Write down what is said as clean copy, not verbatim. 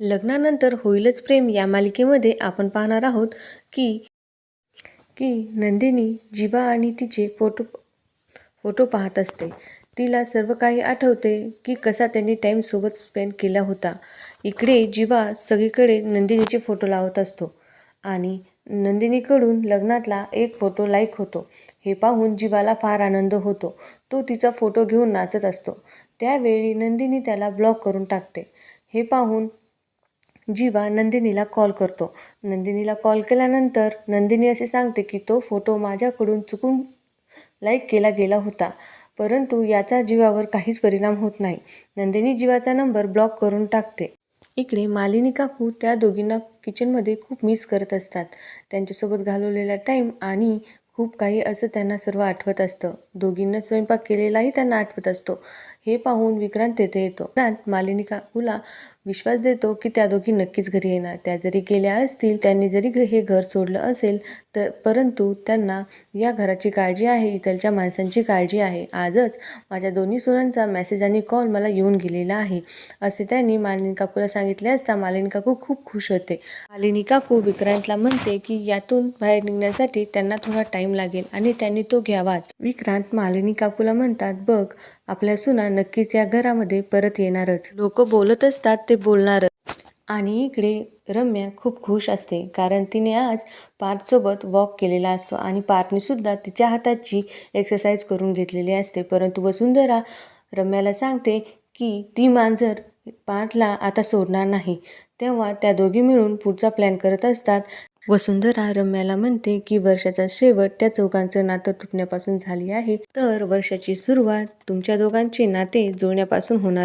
लग्नानंतर होईलच प्रेम या मालिकेमध्ये आपण पाहणार आहोत की की नंदिनी जीवा आणि तिचे फोटो पाहत असते. तिला सर्व काही आठवते की कसा त्यांनी टाईम सोबत स्पेंड केला होता. इकडे जीवा सगळीकडे नंदिनीचे फोटो लावत असतो आणि नंदिनीकडून लग्नातला एक फोटो लाईक होतो. हे पाहून जीवाला फार आनंद होतो. तो तिचा फोटो घेऊन नाचत असतो. त्यावेळी नंदिनी त्याला ब्लॉक करून टाकते. हे पाहून जीवा नंदिनीला कॉल करतो. नंदिनीला कॉल केल्यानंतर नंदिनी असे सांगते की तो फोटो माझ्याकडून चुकून लाईक केला गेला होता, परंतु याचा जीवावर काहीच परिणाम होत नाही. नंदिनी जीवाचा नंबर ब्लॉक करून टाकते. इकडे मालिनी काकू त्या दोघींना किचनमध्ये खूप मिस करत असतात. त्यांच्यासोबत घालवलेला टाईम आणि खूप काही असं त्यांना सर्व आठवत असतं. दोघींना स्वयंपाक केलेलाही त्यांना आठवत असतो. हे पाहून विक्रांत तेथे येतो. विक्रांत मालिनी काकूला विश्वास देतो की त्या दोघी नक्कीच घरी येणार. त्या जरी गेल्या असतील, त्यांनी जरी हे घर सोडलं असेल तर परंतु त्यांना या घराची काळजी आहे, इथलच्या माणसांची काळजी आहे. आजच माझ्या दोन्ही सुनांचा मेसेज आणि कॉल मला येऊन गेलेला आहे, असे त्यांनी मालिनी काकूला सांगितले असता मालिनी काकू खूप खुश होते. मालिनी काकू विक्रांतला म्हणते की यातून बाहेर निघण्यासाठी त्यांना थोडा टाईम लागेल आणि त्यांनी तो घ्यावाच. विक्रांत मालिनी काकूला म्हणतात, बघ आपल्या सुना नक्कीच या घरामध्ये परत येणारच. लोक बोलत असतात ते बोलणारच. आणि इकडे रम्या खूप खुश असते कारण तिने आज पार्थसोबत वॉक केलेला असतो आणि पार्थने सुद्धा तिच्या हाताची एक्सरसाइज करून घेतलेली असते. परंतु वसुंधरा रम्याला सांगते की ती मांजर पार्थला आता सोडणार नाही. तेव्हा त्या दोघी मिळून पुढचा प्लॅन करत असतात. वसुंधरा रम्याला म्हणते की वर्षाचा शेवट त्या चौघांचं नातं तुटण्यापासून झाली आहे, तर वर्षाची सुरुवात तुमच्या दोघांचे नाते जुळण्यापासून होणार